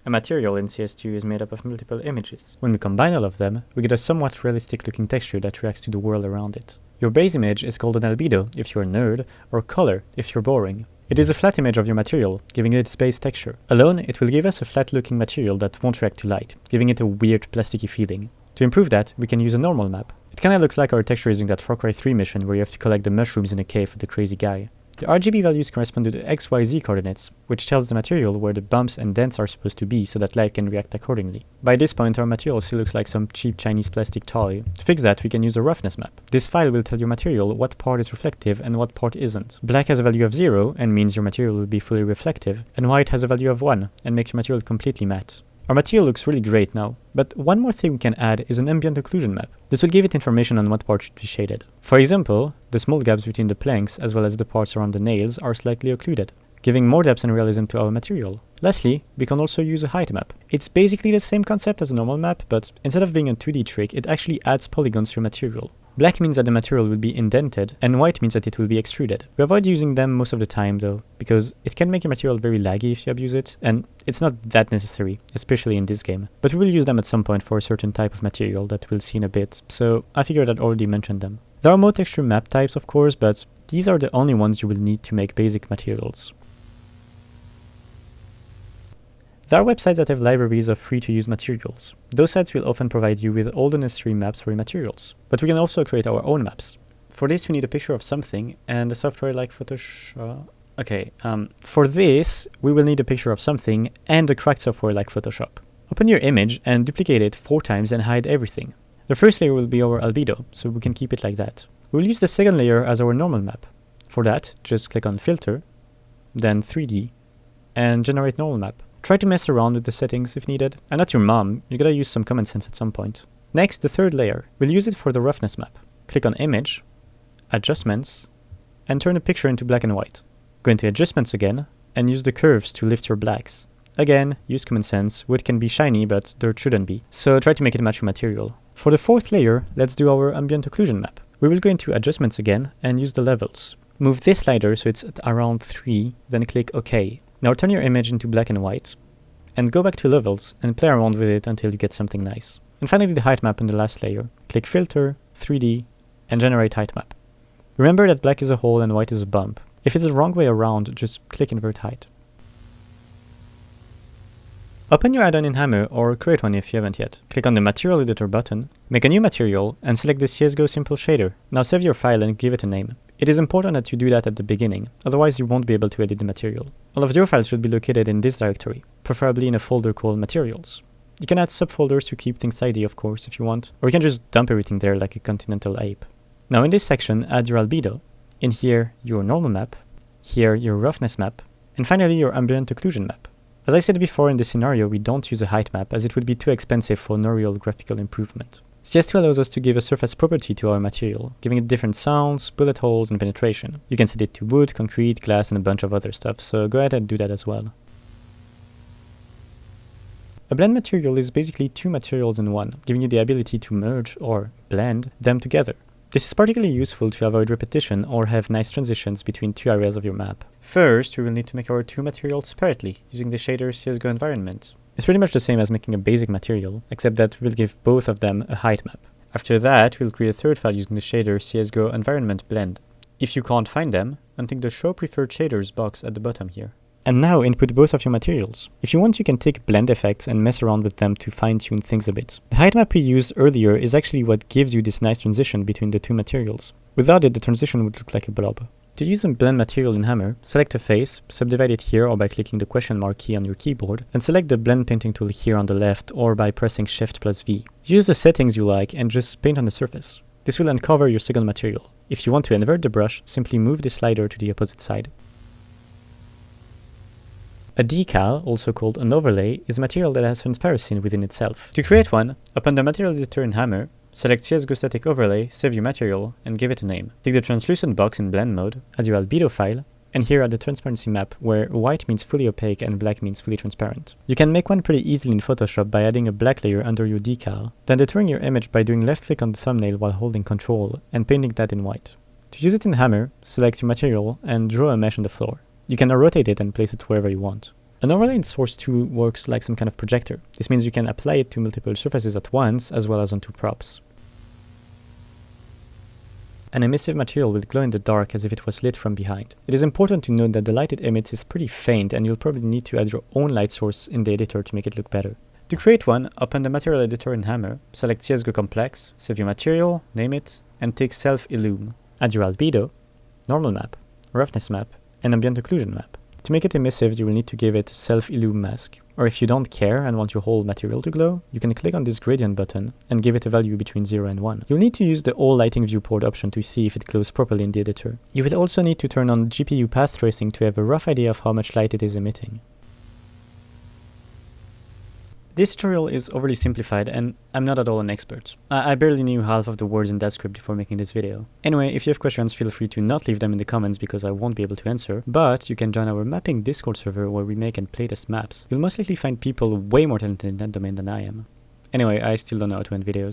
A material in CS2 is made up of multiple images. When we combine all of them, we get a somewhat realistic looking texture that reacts to the world around it. Your base image is called an albedo if you're a nerd, or color if you're boring. It is a flat image of your material, giving it its base texture. Alone, it will give us a flat looking material that won't react to light, giving it a weird plasticky feeling. To improve that, we can use a normal map. It kinda looks like our texture is in that Far Cry 3 mission where you have to collect the mushrooms in a cave with the crazy guy. The RGB values correspond to the XYZ coordinates, which tells the material where the bumps and dents are supposed to be so that light can react accordingly. By this point, our material still looks like some cheap Chinese plastic toy. To fix that, we can use a roughness map. This file will tell your material what part is reflective and what part isn't. Black has a value of 0 and means your material will be fully reflective, and white has a value of 1 and makes your material completely matte. Our material looks really great now, but one more thing we can add is an ambient occlusion map. This will give it information on what part should be shaded. For example, the small gaps between the planks as well as the parts around the nails are slightly occluded, giving more depth and realism to our material. Lastly, we can also use a height map. It's basically the same concept as a normal map, but instead of being a 2D trick, it actually adds polygons to your material. Black means that the material will be indented, and white means that it will be extruded. We avoid using them most of the time though, because it can make your material very laggy if you abuse it, and it's not that necessary, especially in this game. But we will use them at some point for a certain type of material that we'll see in a bit, so I figured I'd already mentioned them. There are more texture map types of course, but these are the only ones you will need to make basic materials. There are websites that have libraries of free-to-use materials. Those sites will often provide you with all the necessary maps for your materials. But we can also create our own maps. For this we need a picture of something and a software like Photoshop. For this we will need a picture of something and a cracked software like Photoshop. Open your image and duplicate it 4 times and hide everything. The first layer will be our albedo, so we can keep it like that. We'll use the second layer as our normal map. For that, just click on Filter, then 3D, and Generate Normal Map. Try to mess around with the settings if needed. I'm not your mom, you gotta use some common sense at some point. Next, the third layer. We'll use it for the roughness map. Click on Image, Adjustments, and turn the picture into black and white. Go into Adjustments again, and use the curves to lift your blacks. Again, use common sense. Wood can be shiny, but dirt shouldn't be. So try to make it match your material. For the fourth layer, let's do our ambient occlusion map. We will go into Adjustments again, and use the levels. Move this slider so it's at around 3, then click OK. Now turn your image into black and white, and go back to levels and play around with it until you get something nice. And finally the height map in the last layer. Click Filter, 3D, and Generate Height Map. Remember that black is a hole and white is a bump. If it's the wrong way around, just click Invert Height. Open your add-on in Hammer or create one if you haven't yet. Click on the Material Editor button, make a new material, and select the CSGO Simple Shader. Now save your file and give it a name. It is important that you do that at the beginning, otherwise you won't be able to edit the material. All of your files should be located in this directory, preferably in a folder called Materials. You can add subfolders to keep things tidy of course if you want, or you can just dump everything there like a continental ape. Now in this section, add your albedo. In here, your normal map. Here, your roughness map. And finally, your ambient occlusion map. As I said before, in this scenario, we don't use a height map as it would be too expensive for no real graphical improvement. CS2 allows us to give a surface property to our material, giving it different sounds, bullet holes, and penetration. You can set it to wood, concrete, glass, and a bunch of other stuff, so go ahead and do that as well. A blend material is basically 2 materials in one, giving you the ability to merge, or blend, them together. This is particularly useful to avoid repetition or have nice transitions between 2 areas of your map. First, we will need to make our 2 materials separately, using the shader CSGO environment. It's pretty much the same as making a basic material, except that we'll give both of them a height map. After that, we'll create a third file using the shader CSGO environment blend. If you can't find them, untick the Show Preferred Shaders box at the bottom here. And now input both of your materials. If you want, you can take blend effects and mess around with them to fine-tune things a bit. The height map we used earlier is actually what gives you this nice transition between the 2 materials. Without it, the transition would look like a blob. To use a blend material in Hammer, select a face, subdivide it here or by clicking the question mark key on your keyboard, and select the blend painting tool here on the left or by pressing Shift+V. Use the settings you like and just paint on the surface. This will uncover your second material. If you want to invert the brush, simply move the slider to the opposite side. A decal, also called an overlay, is a material that has transparency within itself. To create one, open the Material Editor in Hammer, select CSGO Static Overlay, save your material, and give it a name. Click the translucent box in blend mode, add your albedo file, and here add the transparency map, where white means fully opaque and black means fully transparent. You can make one pretty easily in Photoshop by adding a black layer under your decal, then detouring your image by doing left click on the thumbnail while holding Ctrl, and painting that in white. To use it in Hammer, select your material and draw a mesh on the floor. You can rotate it and place it wherever you want. An overlay in Source 2 works like some kind of projector. This means you can apply it to multiple surfaces at once, as well as onto props. An emissive material will glow in the dark as if it was lit from behind. It is important to note that the light it emits is pretty faint, and you'll probably need to add your own light source in the editor to make it look better. To create one, open the material editor in Hammer, select CSGO Complex, save your material, name it, and take Self-Illume. Add your albedo, normal map, roughness map, and ambient occlusion map. To make it emissive, you will need to give it Self-Illume Mask. Or if you don't care and want your whole material to glow, you can click on this gradient button and give it a value between 0 and 1. You'll need to use the All Lighting Viewport option to see if it glows properly in the editor. You will also need to turn on GPU path tracing to have a rough idea of how much light it is emitting. This tutorial is overly simplified, and I'm not at all an expert. I barely knew half of the words in that script before making this video. Anyway, if you have questions, feel free to not leave them in the comments because I won't be able to answer, but you can join our mapping Discord server where we make and playtest maps. You'll most likely find people way more talented in that domain than I am. Anyway, I still don't know how to end videos.